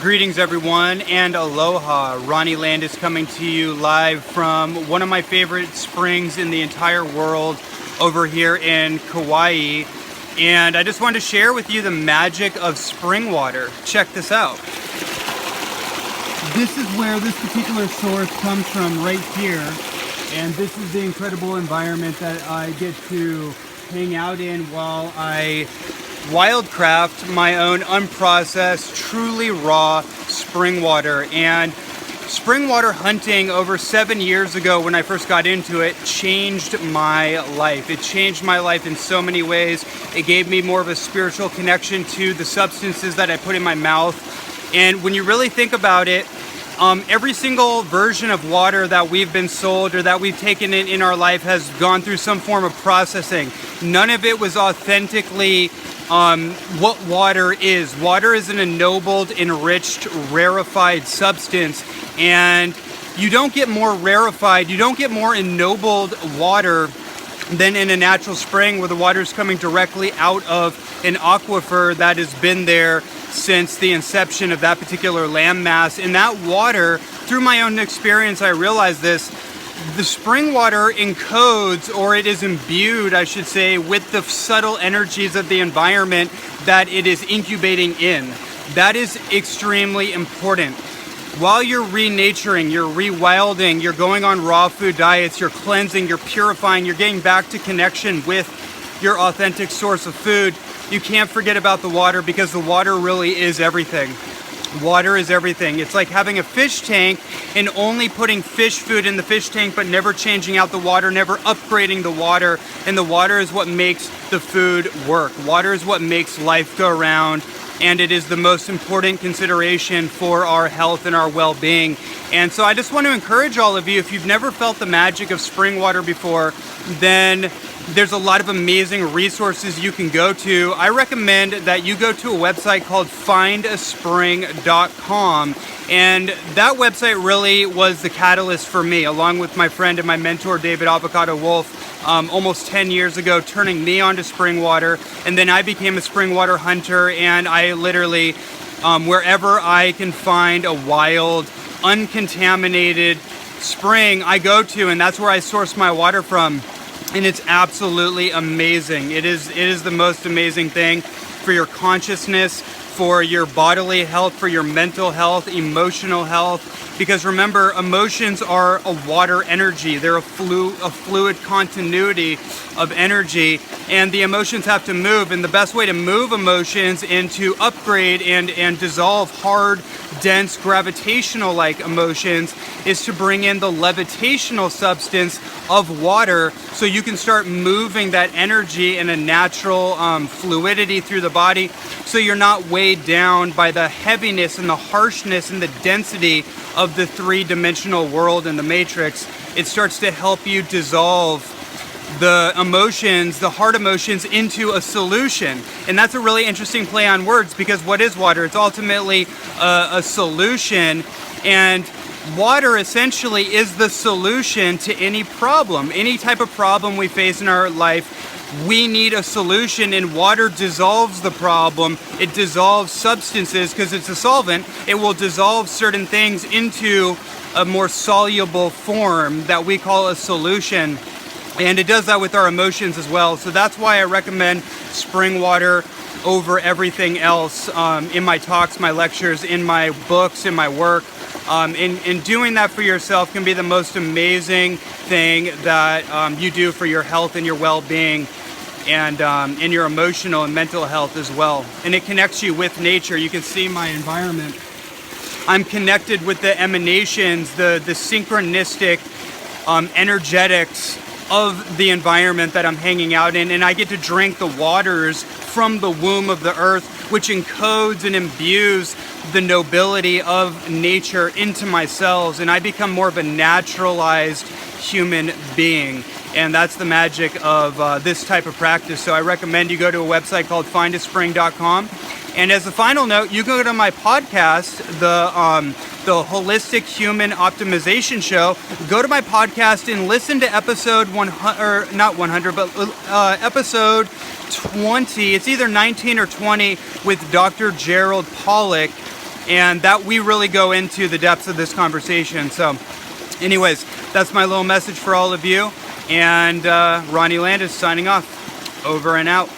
Greetings everyone and aloha. Ronnie Landis coming to you live from one of my favorite springs in the entire world over here in Kauai. And I just wanted to share with you the magic of spring water. Check this out. This is where this particular source comes from right here. And this is the incredible environment that I get to hang out in while I wildcraft my own unprocessed, truly raw spring water. And spring water hunting over 7 years ago when I first got into it changed my life. It changed my life in so many ways. It gave me more of a spiritual connection to the substances that I put in my mouth. And when you really think about it, every single version of water that we've been sold or that we've taken in our life has gone through some form of processing. None of it was authentically what water is. Water is an ennobled, enriched, rarefied substance, and you don't get more rarefied, you don't get more ennobled water than in a natural spring where the water is coming directly out of an aquifer that has been there since the inception of that particular landmass. And that water, through my own experience, I realized this. The spring water encodes, or it is imbued, I should say, with the subtle energies of the environment that it is incubating in. That is extremely important. While you're renaturing, you're rewilding, you're going on raw food diets, you're cleansing, you're purifying, you're getting back to connection with your authentic source of food, you can't forget about the water, because the water really is everything. Water is everything. It's like having a fish tank and only putting fish food in the fish tank, but never changing out the water, never upgrading the water. And the water is what makes the food work. Water is what makes life go around. And it is the most important consideration for our health and our well-being. And so I just want to encourage all of you, if you've never felt the magic of spring water before, then there's a lot of amazing resources you can go to. I recommend that you go to a website called findaspring.com. And that website really was the catalyst for me, along with my friend and my mentor, David Avocado Wolf, almost 10 years ago, turning me on to spring water. And then I became a spring water hunter, and I literally, wherever I can find a wild, uncontaminated spring, I go to, and that's where I source my water from. And it's absolutely amazing. It is the most amazing thing for your consciousness, for your bodily health, for your mental health, emotional health. Because remember, emotions are a water energy. They're a fluid continuity of energy, and the emotions have to move. And the best way to move emotions and to upgrade and dissolve hard, dense, gravitational-like emotions is to bring in the levitational substance of water, so you can start moving that energy in a natural fluidity through the body, so you're not weighed down by the heaviness and the harshness and the density of the three-dimensional world in the matrix. It starts to help you dissolve the emotions, the hard emotions, into a solution. And that's a really interesting play on words, because what is water? It's ultimately a solution, and water essentially is the solution to any problem. Any type of problem we face in our life, we need a solution, and water dissolves the problem. It dissolves substances because it's a solvent. It will dissolve certain things into a more soluble form that we call a solution. And it does that with our emotions as well. So that's why I recommend spring water over everything else in my talks, my lectures, in my books, in my work. And doing that for yourself can be the most amazing thing that you do for your health and your well-being, and in your emotional and mental health as well. And it connects you with nature. You can see my environment. I'm connected with the emanations, the synchronistic energetics of the environment that I'm hanging out in, and I get to drink the waters from the womb of the earth, which encodes and imbues the nobility of nature into my cells, and I become more of a naturalized human being. And that's the magic of this type of practice. So I recommend you go to a website called findaspring.com. And as a final note, you can go to my podcast, the Holistic Human Optimization Show. Go to my podcast and listen to episode 100, or not 100, but episode 20. It's either 19 or 20 with Dr. Gerald Pollack. and that we really go into the depths of this conversation. So anyways, that's my little message for all of you, and Ronnie Landis signing off. Over and out.